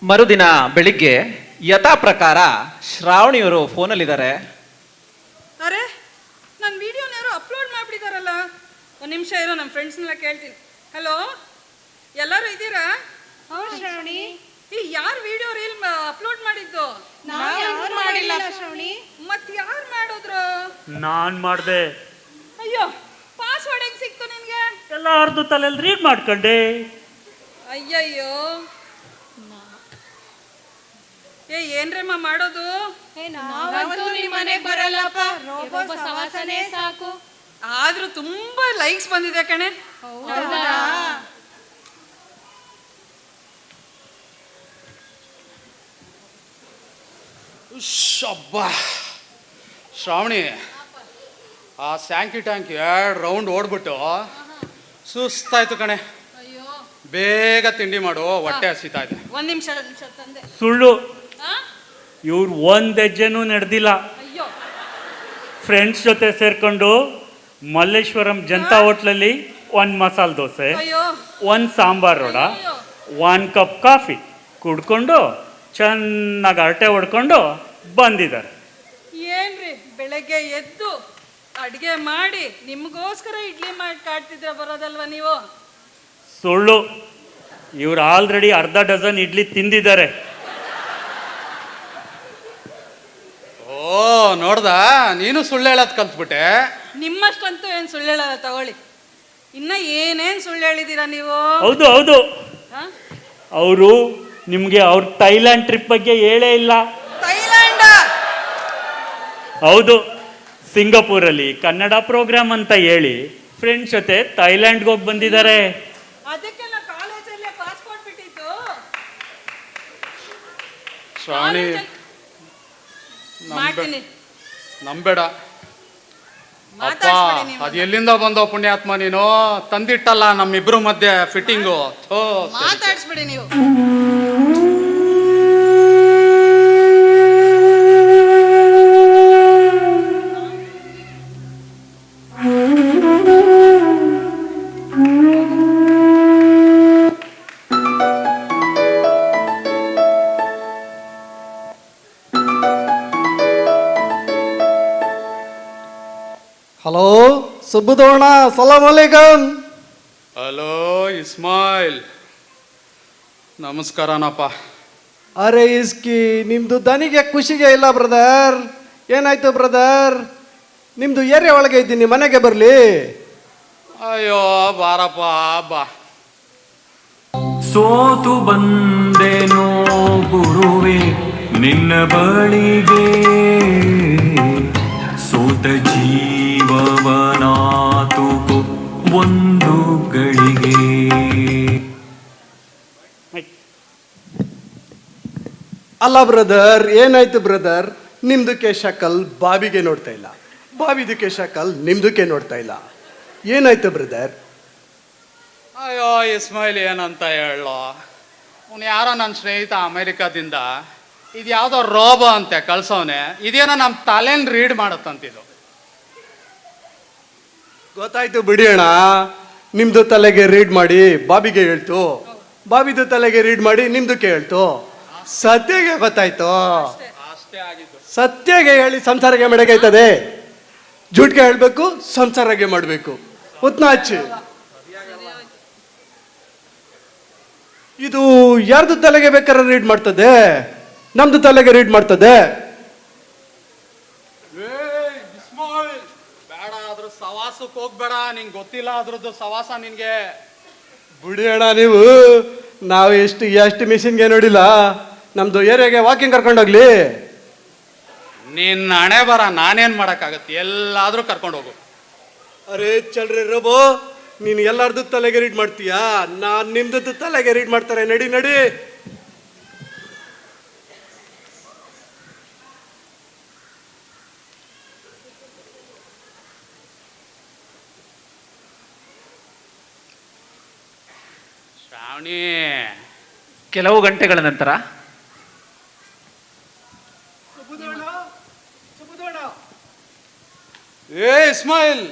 ಮರುದಿನ ಬೆಳಿಗ್ಗೆ ಯಥಾ ಪ್ರಕಾರ ಶ್ರಾವಣಿಯವರು ಫೋನಲ್ಲಿದ್ದಾರೆ. ಅರೆ, ನನ್ನ ವಿಡಿಯೋನ ಯಾರು ಅಪ್ಲೋಡ್ ಮಾಡಿಬಿಟ್ಟಿದಾರಲ್ಲ. ಒಂದು ನಿಮಿಷ ಇರೋ, ನಮ್ಮ ಫ್ರೆಂಡ್ಸ್ನೆಲ್ಲ ಕೇಳ್ತೀನಿ. ಹಲೋ, ಎಲ್ಲರೂ ಇದ್ದೀರಾ? ಹೌದು ಶ್ರಾವಣಿ. ಯಾರು ವಿಡಿಯೋ ರೀಲ್ ಅಪ್ಲೋಡ್ ಮಾಡಿದ್ದು? ನಾವು ಮಾಡಿಲ್ಲ ಶ್ರಾವಣಿ. ಮತ್ತೆ ಯಾರು ಮಾಡಿದ್ರು? ನಾನು ಮಾಡಿದೆ. ಅಯ್ಯೋ, ಪಾಸ್ವರ್ಡ್ ಹೆಂಗ್ ಸಿಕ್ತು ನಿನ್ಗೆ? ಎಲ್ಲಾರ್ದು ತಲೆಯಲ್ಲಿ ರೀಡ್ ಮಾಡ್ಕೊಂಡೆ. ಅಯ್ಯಯ್ಯೋ, ಏನ್ರಮ್ಮ ಮಾಡೋದು? ನಾವಂತೂ ನಿಮ್ಮ ಮನೆಗೆ ಬರಲ್ಲಪ್ಪ, ರೋಬೋ ಸವಾಸನೆ ಸಾಕು. ಆದ್ರೂ ತುಂಬಾ ಲೈಕ್ಸ್ ಬಂದಿದೆ ಕಣೆ. ಹೌದಾ? ಶಬ್ಬಾ ಶ್ರಾವಣಿ, ಆ ಸ್ಯಾಂಕಿ ಟ್ಯಾಂಕ್ 2 ರೌಂಡ್ ಓಡ್ಬಿಟ್ಟು ಸುಸ್ತಾಯ್ತು ಕಣೆ. ಬೇಗ ತಿಂಡಿ ಮಾಡು, ಹೊಟ್ಟೆ ಹಸಿತಾ ಇದೆ. ಒಂದ್ ನಿಮಿಷ ತಂದೆ. ಸುಳ್ಳು, ಇವ್ರು 1 ಹೆಜ್ಜೆನೂ ನಡೆದಿಲ್ಲ. ಅಯ್ಯೋ, ಫ್ರೆಂಡ್ಸ್ ಜೊತೆ ಸೇರ್ಕೊಂಡು ಮಲ್ಲೇಶ್ವರಂ ಜನತಾ ಹೋಟ್ಲಲ್ಲಿ 1 ಮಸಾಲೆ ದೋಸೆ, 1 ಸಾಂಬಾರ್ ವಡ, 1 ಕಪ್ ಕಾಫಿ ಕುಡ್ಕೊಂಡು ಚೆನ್ನಾಗಿ ಹರಟೆ ಹೊಡ್ಕೊಂಡು ಬಂದಿದ್ದಾರೆ. ಏನ್ರಿ ಬೆಳಗ್ಗೆ ಎದ್ದು ಅಡ್ಗೆ ಮಾಡಿ ನಿಮ್ಗೋಸ್ಕರ ಇಡ್ಲಿ ಮಾಡಿ ಕಾಡ್ತಿದ್ರ ಬರೋದಲ್ವಾ ನೀವು? ಸುಳ್ಳು, ಇವ್ರು ಆಲ್ರೆಡಿ 1/2 ಡಜನ್ ಇಡ್ಲಿ ತಿಂದಿದ್ದಾರೆ. ಓ, ನೋಡ್ದ, ನೀನು ಸುಳ್ಳು ಹೇಳೋದು ಕಲ್ತ್ಬಿಟ್ಟೆ. ನಿಮ್ಮಷ್ಟಂತೂ ಏನ್ ಸುಳ್ಳು ಹೇಳಲ್ಲ ತಗೊಳ್ಳಿ. ಇನ್ನ ಏನೇನ್ ಸುಳ್ಳು ಹೇಳಿದೀರಾ ನೀವು? ಹೌದು ಹೌದು, ಅವರು ನಿಮಗೆ ಅವ್ರ ಥೈಲ್ಯಾಂಡ್ ಟ್ರಿಪ್ ಬಗ್ಗೆ ಹೇಳೇ ಇಲ್ಲ. ಥೈಲ್ಯಾಂಡ್? ಹೌದು, ಸಿಂಗಾಪುರಲ್ಲಿ ಕನ್ನಡ ಪ್ರೋಗ್ರಾಮ್ ಅಂತ ಹೇಳಿ ಫ್ರೆಂಡ್ಸ್ ಜೊತೆ ಥೈಲ್ಯಾಂಡ್ಗೆ ಹೋಗಿ ಬಂದಿದ್ದಾರೆ. ಅದಕ್ಕೆಲ್ಲ ಕಾಲೇಜಲ್ಲೇ ಪಾಸ್ಪೋರ್ಟ್ ಬಿಟ್ಟಿದ್ದು. ಶ್ರಾವಣಿ, ಮಾಡ್ತೀನಿ. ನಂಬೇಡ ಅಪ್ಪ, ಅದು ಎಲ್ಲಿಂದ ಬಂದೋ ಪುಣ್ಯಾತ್ಮ ನೀನು. ತಂದಿಟ್ಟಲ್ಲ ನಮ್ಮಿಬ್ರು ಮಧ್ಯೆ ಫಿಟ್ಟಿಂಗು. ಮಾತಾಡ್ಸ್ಬಿಡಿ ನೀವು. ಹಲೋ ಸುಬ್ಬುದೋಣ ಸಲಾಮ್ ಅಲೈಕಮ್. ಹಲೋ ಇಸ್ಮಾಯಿಲ್, ನಮಸ್ಕಾರನಪ್ಪ. ಅರೆ ಇಸ್ಕಿ, ನಿಮ್ದು ದನಿಗೆ ಖುಷಿಗೆ ಇಲ್ಲ ಬ್ರದರ್. ಏನಾಯ್ತು ಬ್ರದರ್? ನಿಮ್ದು ಏರಿಯಾ ಒಳಗೆ ಇದ್ದೀನಿ, ಮನೆಗೆ ಬರಲಿ. ಅಯ್ಯೋ ಬಾರಪ್ಪ ಬಾ. ಸೋತು ಬಂದೆನೋ ಗುರುವೆ ನಿನ್ನ ಬಳಿಗೆ, ಸೋತ ಜೀವವನಾತುಕು ಒಂದು ಗಳಿಗೆ. ಅಲ್ಲ ಬ್ರದರ್, ಏನಾಯ್ತು ಬ್ರದರ್? ನಿಮ್ದಕ್ಕೆ ಶಕಲ್ ಬಾವಿಗೆ ನೋಡ್ತಾ ಇಲ್ಲ, ಬಾವಿದಕ್ಕೆ ಶಕಲ್ ನಿಮ್ದಕ್ಕೆ ನೋಡ್ತಾ ಇಲ್ಲ. ಏನಾಯ್ತು ಬ್ರದರ್? ಅಯ್ಯೋ ಇಸ್ಮಾಯಿಲ್, ಏನಂತ ಹೇಳೋ, ಅವ್ನು ಯಾರೋ ನನ್ನ ಸ್ನೇಹಿತ ಅಮೇರಿಕಾದಿಂದ ಇದು ಯಾವುದೋ ರೋಬೋ ಅಂತೆ ಕಳ್ಸೋನೆ. ಇದೇನೋ ನಮ್ಮ ತಲೆನ ರೀಡ್ ಮಾಡುತ್ತಂತಿದು. ಗೊತ್ತಾಯ್ತು ಬಿಡಿ ಅಣ್ಣ. ನಿಮ್ದು ತಲೆಗೆ ರೀಡ್ ಮಾಡಿ ಬಾಬಿಗೆ ಹೇಳ್ತು, ಬಾಬಿದು ತಲೆಗೆ ರೀಡ್ ಮಾಡಿ ನಿಮ್ದಕ್ಕೆ ಹೇಳ್ತು. ಸತ್ಯಗೆ ಗೊತ್ತಾಯ್ತು. ಸತ್ಯಗೆ ಹೇಳಿ ಸಂಸಾರಕ್ಕೆ ಮಾಡಬೇಕಾಯ್ತದೆ, ಜೂಟ್ಗೆ ಹೇಳ್ಬೇಕು ಸಂಸಾರಕ್ಕೆ ಮಾಡಬೇಕು. ಉತ್ನಾಚಿ ಇದು ಯಾರ್ದು ತಲೆಗೆ ಬೇಕಾದ್ರೆ ರೀಡ್ ಮಾಡ್ತದೆ? ನಮ್ದು ತಲೆಗೆ ರೀಡ್ ಮಾಡ್ತದೆ. ಬೇಡ, ಅದ್ರ ಸವಾಸಕ್ಕೆ ಹೋಗ್ಬೇಡ. ನಿಂಗೆ ಗೊತ್ತಿಲ್ಲ ಅದ್ರದ್ದು ಸವಾಸ ನಿನ್ಗೆ. ಬಿಡಿ ಅಣ್ಣ ನೀವು. ನಾವು ಎಷ್ಟು ಮಿಷಿನ್ಗೆ ನೋಡಿಲ್ಲ. ನಮ್ದು ಏರಿಯಾಗೆ ವಾಕಿಂಗ್ ಕರ್ಕೊಂಡೋಗ್ಲಿ. ನಿನ್ನ ಹಣೆ ಬರ, ನಾನೇನ್ ಮಾಡಕ್ಕಾಗತ್ತೆ? ಎಲ್ಲಾದ್ರೂ ಕರ್ಕೊಂಡು ಹೋಗು. ಅರೆ ಚಲ್ರಿ ರೋಬೋ, ನೀನು ಎಲ್ಲಾರ್ದು ತಲೆಗೆ ರೀಡ್ ಮಾಡ್ತೀಯಾ? ನಾನ್ ನಿಮ್ದು ತಲೆಗೆ ರೀಡ್ ಮಾಡ್ತಾರೆ. ನಡಿ ನಡಿ. ಶ್ರಾವಣಿ, ಕೆಲವು ಗಂಟೆಗಳ ನಂತರ ಏ ಇಸ್ಮಾಯಿಲ್,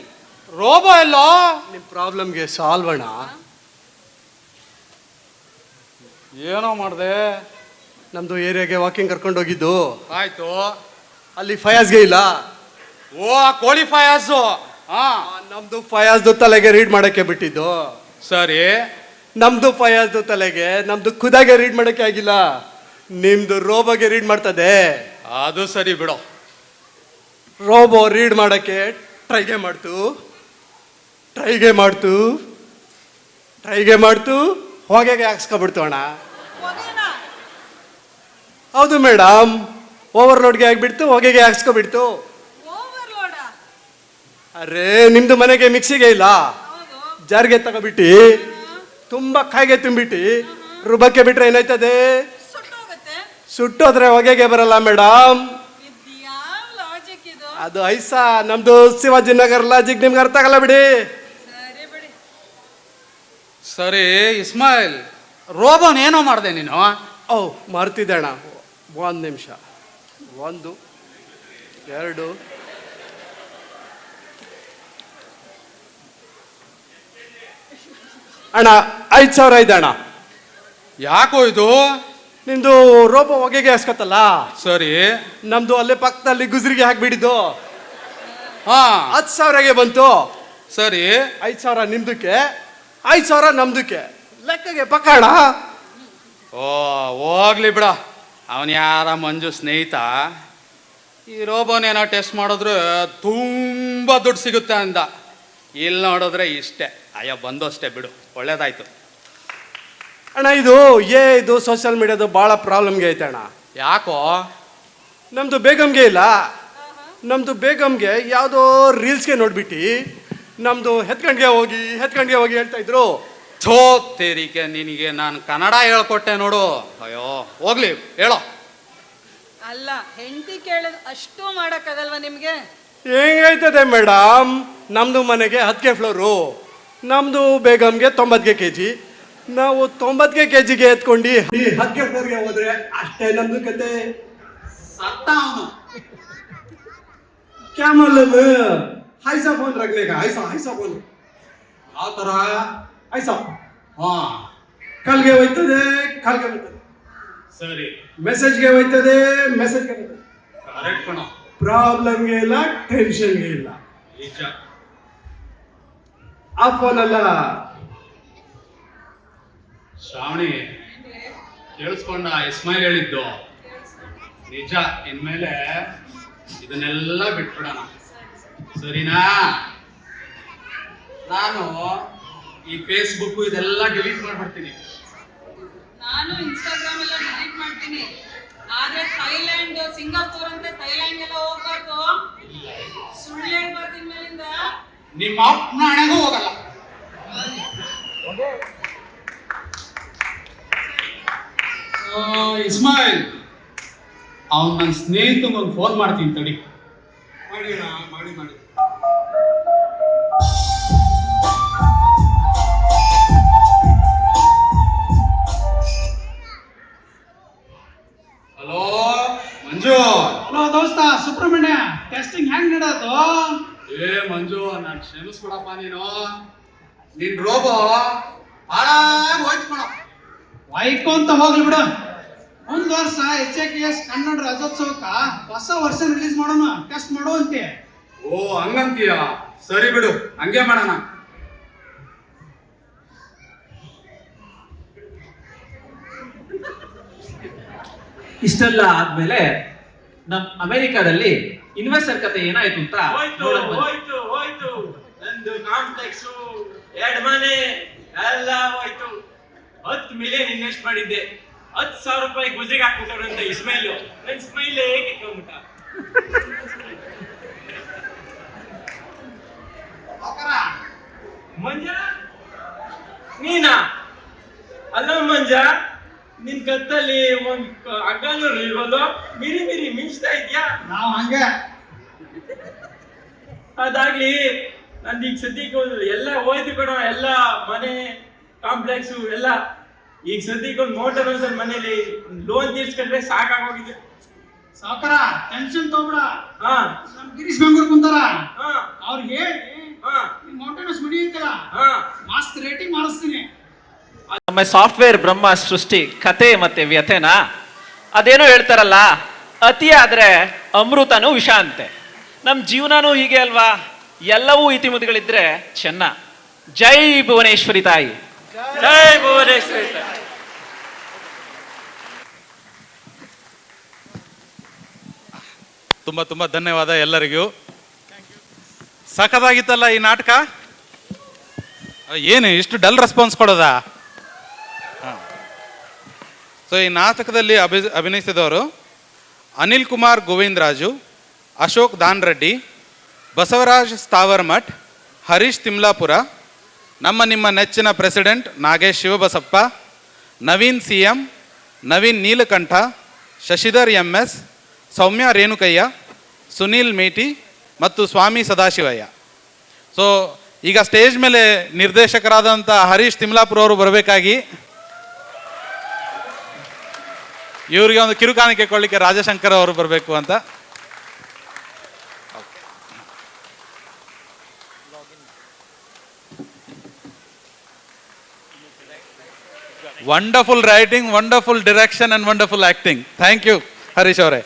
ರೋಬೋ ಎಲ್ಲೋ? ನಿಮ್ ಪ್ರಾಬ್ಲಮ್ಗೆ ಸಾಲ್ವ್ ಅಣ್ಣ. ಏನೋ ಮಾಡ್ದೆ? ನಮ್ದು ಏರಿಯಾಗೆ ವಾಕಿಂಗ್ ಕರ್ಕೊಂಡು ಹೋಗಿದ್ದು. ಆಯ್ತು. ಅಲ್ಲಿ ಫಯಾಜ್ಗೆ ಇಲ್ಲ. ಓ, ಆ ಕೋಳಿ ಫಯಾಜು. ಹಾ, ನಮ್ದು ಫಯಾಜ್ದು ತಲೆಗೆ ರೀಡ್ ಮಾಡಕ್ಕೆ ಬಿಟ್ಟಿದ್ದು. ಸರಿ. ನಮ್ದು ಫಯಾಜ್ದು ತಲೆಗೆ ನಮ್ದು ಖುದಾಗೆ ರೀಡ್ ಮಾಡಕ್ಕೆ ಆಗಿಲ್ಲ. ನಿಮ್ದು ರೋಬೋಗೆ ರೀಡ್ ಮಾಡ್ತದೆ. ಅದು ಸರಿ ಬಿಡು. ರೋಬೋ ರೀಡ್ ಮಾಡಕ್ಕೆ ಟ್ರೈಗೆ ಮಾಡ್ತು ಹೊಗೆಗೆ ಹಾಕ್ಸ್ಕೊಬಿಡ್ತು ಅಣ್ಣ. ಹೌದು ಮೇಡಮ್, ಓವರ್ಲೋಡ್ಗೆ ಆಗ್ಬಿಡ್ತು, ಹೊಗೆಗೆ ಹಾಕ್ಸ್ಕೊಬಿಡ್ತು. ಅರೆ ನಿಮ್ದು ಮನೆಗೆ ಮಿಕ್ಸಿಗೆ ಇಲ್ಲ, ಜಾರ್ಗೆ ತಗೋಬಿಟ್ಟು ತುಂಬಾ ಕಾಯಿಗೆ ತುಂಬಿಟ್ಟು ರುಬ್ಬಕ್ಕೆ ಬಿಟ್ರೆ ಏನಾಯ್ತದೆ? ಸುಟ್ಟೋದ್ರೆ ಹೊಗೆಗೆ ಬರಲ್ಲ ಮೇಡಮ್. ಅದು ಐಸಾ, ನಮ್ದು ಶಿವಾಜಿನಗರ್ ಲಾಜಿಕ್ ನಿಮ್ಗೆ ಅರ್ಥ ಆಗಲ್ಲ ಬಿಡಿ. ಸರಿ ಇಸ್ಮಾಯಿಲ್, ರೋಬೋನ್ ಏನೋ ಮಾಡಿದೆ ನೀನು? ಓ ಮರ್ತಿದ್ದೆ ಅಣ್ಣ, 1 ನಿಮಿಷ. 1 2 ಅಣ್ಣ 5,000 ಇದೆ ಅಣ್ಣ. ಯಾಕೋ ಇದು? ನಿಮ್ದು ರೋಬೋ ಹೊಗೆಗೆ ಹಾಸ್ಕತ್ತಲ್ಲ, ಸರಿ. ನಮ್ದು ಅಲ್ಲೇ ಪಕ್ಕದಲ್ಲಿ ಗುಜ್ರಿಗೆ ಹಾಕ್ಬಿಟ್ಟಿದ್ದು. ಹಾ, 10,000ಗೆ ಬಂತು. ಸರಿ. 5,000 ನಿಮ್ದಕ್ಕೆ, 5,000 ನಮ್ದಕ್ಕೆ, ಲೆಕ್ಕಗೆ ಪಕ್ಕ ಅಣ್ಣ. ಓ ಹೋಗ್ಲಿ ಬಿಡ, ಅವನ್ ಯಾರ ಮಂಜು ಸ್ನೇಹಿತ. ಈ ರೋಬೋನೇನೋ ಟೆಸ್ಟ್ ಮಾಡಿದ್ರೆ ತುಂಬಾ ದುಡ್ಡು ಸಿಗುತ್ತೆ ಅಂದ. ಇಲ್ಲಿ ನೋಡಿದ್ರೆ ಇಷ್ಟೇ. ಅಯ್ಯೋ ಬಂದು ಅಷ್ಟೇ ಬಿಡು, ಒಳ್ಳೇದಾಯ್ತು. ಅಣ್ಣ ಇದು ಸೋಷಿಯಲ್ ಮೀಡಿಯಾದ ಭಾಳ ಪ್ರಾಬ್ಲಮ್ಗೆ ಐತೆ ಅಣ್ಣ. ಯಾಕೋ? ನಮ್ದು ಬೇಗಮ್ಗೆ ಇಲ್ಲ. ನಮ್ದು ಬೇಗಮ್ಗೆ ಯಾವುದೋ ರೀಲ್ಸ್ಗೆ ನೋಡ್ಬಿಟ್ಟು ನಮ್ದು ಹೆತ್ಕಂಡ್ಗೆ ಹೋಗಿ ಹೇಳ್ತಾ ಇದ್ರು. ಥೋ ತೇರಿಕೆ, ನಿನಗೆ ನಾನು ಕನ್ನಡ ಹೇಳ್ಕೊಟ್ಟೆ ನೋಡು. ಅಯ್ಯೋ ಹೋಗ್ಲಿ, ಹೇಳೋ. ಅಲ್ಲ, ಹೆಂಡತಿ ಕೇಳೋದು ಅಷ್ಟು ಮಾಡಕ್ಕಾಗಲ್ವಾ ನಿಮ್ಗೆ? ಹೆಂಗೈತದೆ ಮೇಡಮ್? ನಮ್ದು ಮನೆಗೆ 10ಗೆ ಫ್ಲೋರು, ನಮ್ದು ಬೇಗಮ್ಗೆ 90ಗೆ kg. ನಾವು 90ಗೆ kgಗೆ ಎತ್ಕೊಂಡು 10ಗೆ ಫ್ಲೋರ್ಗೆ ಹೋದ್ರೆ ಅಷ್ಟೇ ನಮ್ದು ಕತೆ. क्या मालूम? ऐसा फोन रखने का, ऐसा फोन ಆ ಥರ ऐसा ಹಾ ಕಾಲ್ಗೆ ಹೋಯ್ತದೆ, ಕಾಲ್ಗೆ ಬರ್ತದೆ. ಸರಿ. ಮೆಸೇಜ್ಗೆ ಹೋಯ್ತದೆ, ಮೆಸೇಜ್ಗೆ ಬರ್ತದೆ. ಕರೆಕ್ಟ್ ಕಣೋ. ಪ್ರಾಬ್ಲಮ್ಗೆ ಇಲ್ಲ, ಟೆನ್ಷನ್ಗೆ ಇಲ್ಲ. ನಿಜ. ಆ ಫೋನಲ್ಲ. ಶ್ರಾವಣಿ, ಕೇಳಿಸ್ಕೊಂಡ ಇಸ್ಮಾಯಿಲ್ ಹೇಳಿದ್ದು ನಿಜ. ಇನ್ಮೇಲೆ ಇದನ್ನೆಲ್ಲ ಬಿಟ್ಬಿಡೋಣ, ಸರಿನಾ? ನಾನು ಈ ಫೇಸ್ಬುಕ್ ಇದೆಲ್ಲ ಡಿಲೀಟ್ ಮಾಡ್ಬಿಡ್ತೀನಿ. ನಾನು ಇನ್ಸ್ಟಾಗ್ರಾಮ್ ಎಲ್ಲ ಡಿಲೀಟ್ ಮಾಡ್ತೀನಿ. ಆದ್ರೆ ಥೈಲ್ಯಾಂಡ್, ಸಿಂಗಾಪುರ್ ಅಂತ ಥೈಲ್ಯಾಂಡ್ ಎಲ್ಲ ಹೋಗ್ಬಾರ್ದು. ಸುಳ್ಳು ಹೇಳ್ಬಾರ್ದು ಇನ್ಮೇಲಿಂದ. ನಿಮ್ಮ ಅಪ್ಪನ ಹಣೆಗೂ ಹೋಗಲ್ಲ. ಇಸ್ಮಾಯಿಲ್, ಅವ್ನು ನನ್ನ ಸ್ನೇಹಿತಂಗೆ ಒಂದು ಫೋನ್ ಮಾಡ್ತೀನಿ ತಡಿ. ಮಾಡಿ ಮಾಡಿ ಮಾಡಿ. ಹಲೋ ಮಂಜು. ಹಲೋ ದೋಸ್ತ ಸುಬ್ರಹ್ಮಣ್ಯ, ಟೆಸ್ಟಿಂಗ್ ಹೆಂಗ್ ನಡೆಯೋದು? ಏ ಮಂಜು, ನಾನು ಕ್ಷಮಿಸ್ಬಿಡಪ್ಪ. ನೀನ್ ರೋಬೋ ಹಾಳಾಗಿ ಹೋಯ್ತು ಕಣ. ವೈಕೊಂತ ಹೋಗ್ಲಿ ಬಿಡು. ಒಂದ್ ವರ್ಷ HAKS ಕನ್ನಡ ರಾಜ್ಯೋತ್ಸವಕ್ಕ ಹೊಸ ವರ್ಷ ರಿಲೀಸ್ ಮಾಡೋಣ, ಟೆಸ್ಟ್ ಮಾಡುವಂತೆ. ಓ ಹಂಗಂತೀಯ? ಸರಿ ಬಿಡು, ಹಂಗೆ ಮಾಡೋಣ. ಇಷ್ಟೆಲ್ಲ ಆದ್ಮೇಲೆ ನಮ್ ಅಮೆರಿಕಾದಲ್ಲಿ ಇನ್ವೆಸ್ಟರ್ ಕತೆ ಏನಾಯ್ತು ಅಂತ ಹೋಯ್ತು. ನಂದು ಕಾಂಪ್ಲೆಕ್ಸ್, 2 ಮನೆ ಎಲ್ಲ ಹೋಯ್ತು. 10 ಮಿಲಿಯನ್ ಇನ್ವೆಸ್ಟ್ ಮಾಡಿದ್ದೆ. 10,000 ರೂಪಾಯಿ ಗುಜರಿಗೆ ಹಾಕ್ಬಿಟ್ಟವ್ರಂತ ಇಸ್ಮೈಲು. ನನ್ ಸ್ಮೈಲೇ ಕಿತ್ಕೊಂಡ್ಬಿಟ್ಟ. ಮಂಜ ನೀನಾ? ಅಲ್ಲ ಮಂಜ, ನಿನ್ ಕತ್ತಲ್ಲಿ ಒಂದ್ ಹಗ್ಗನೂ ಇಲ್ವಲ್ಲ, ಮಿರಿ ಮಿರಿ ಮಿಂಚ್ತಾ ಇದ್ಯಾ? ನಾವು ಹಂಗೆ. ಅದಾಗ್ಲಿ, ನಂದು ಈಗ ಸದ್ಯಕ್ಕೆ ಎಲ್ಲ ಹೋಯ್ತು ಕಣ. ಎಲ್ಲ ಮನೆ, ಕಾಂಪ್ಲೆಕ್ಸು ಎಲ್ಲ. ಈಗ ಸದ್ಯಕ್ಕೆ ಒಂದು ಮೋಟರ್ ಸರ್ ಮನೇಲಿ ಲೋನ್ ತೀರ್ಸ್ಕೊಂಡ್ರೆ ಸಾಕಾಗೋಗಿದೆ. ಸಾವುಕಾರ ಟೆನ್ಷನ್ ತಗೋಬೇಡ. ಹಾ, ನಮ್ ಗಿರೀಶ್ ಬೆಂಗಳೂರು ಕುಂತಾರ, ಹಾ, ಅವ್ರಿಗೆ ಹಾ, ಮೌಂಟೇನಸ್ ಮನಿ ಐತಲ್ಲ, ಹಾ, ಮಸ್ತ್ ರೇಟಿಂಗ್ ಮಾಡಿಸ್ತೀನಿ. ನಮ್ಮ ಸಾಫ್ಟ್ವೇರ್ ಬ್ರಹ್ಮ ಸೃಷ್ಟಿ ಕತೆ ಮತ್ತೆ ವ್ಯಥೆನ ಅದೇನೋ ಹೇಳ್ತಾರಲ್ಲ, ಅತಿ ಆದ್ರೆ ಅಮೃತನೂ ವಿಷ ಅಂತೆ. ನಮ್ಮ ಜೀವನನೂ ಹೀಗೆ ಅಲ್ವಾ? ಎಲ್ಲವೂ ಇತಿಮಿತಿಗಳಿದ್ರೆ ಚೆನ್ನ. ಜೈ ಭುವನೇಶ್ವರಿ ತಾಯಿ. ಜೈ ಭುವನೇಶ್ವರಿ ತಾಯಿ. ತುಂಬ ತುಂಬ ಧನ್ಯವಾದ ಎಲ್ಲರಿಗೂ. ಸಖತ್ತಾಗಿತ್ತಲ್ಲ ಈ ನಾಟಕ. ಏನು ಇಷ್ಟು ಡಲ್ ರೆಸ್ಪಾನ್ಸ್ ಕೊಡೋದಾ? ಸೊ ಈ ನಾಟಕದಲ್ಲಿ ಅಭಿನಯಿಸಿದವರು ಅನಿಲ್ ಕುಮಾರ್ ಗೋವಿಂದರಾಜು, ಅಶೋಕ್ ದಾನ್ ರೆಡ್ಡಿ, ಬಸವರಾಜ್ ಸ್ಥಾವರ್ಮಠ್, ಹರೀಶ್ ತಿಮ್ಲಾಪುರ, ನಿಮ್ಮ ನೆಚ್ಚಿನ president Nagesh Shivabasappa, Naveen CM, Naveen Neelakantha, Shashidhar MS, ಸೌಮ್ಯ ರೇಣುಕಯ್ಯ, ಸುನೀಲ್ ಮೇಟಿ ಮತ್ತು ಸ್ವಾಮಿ ಸದಾಶಿವಯ್ಯ. ಸೊ ಈಗ ಸ್ಟೇಜ್ ಮೇಲೆ ನಿರ್ದೇಶಕರಾದಂಥ ಹರೀಶ್ ತಿಮ್ಲಾಪುರ ಅವರು ಬರಬೇಕಾಗಿ, ಇವರಿಗೆ ಒಂದು ಕಿರುಕಾಣಿಕೆ ಕೊಡಲಿಕ್ಕೆ ರಾಜಶಂಕರ್ ಅವರು ಬರಬೇಕು ಅಂತ. Wonderful writing, wonderful direction and wonderful acting. Thank you Harish ಅವರೇ.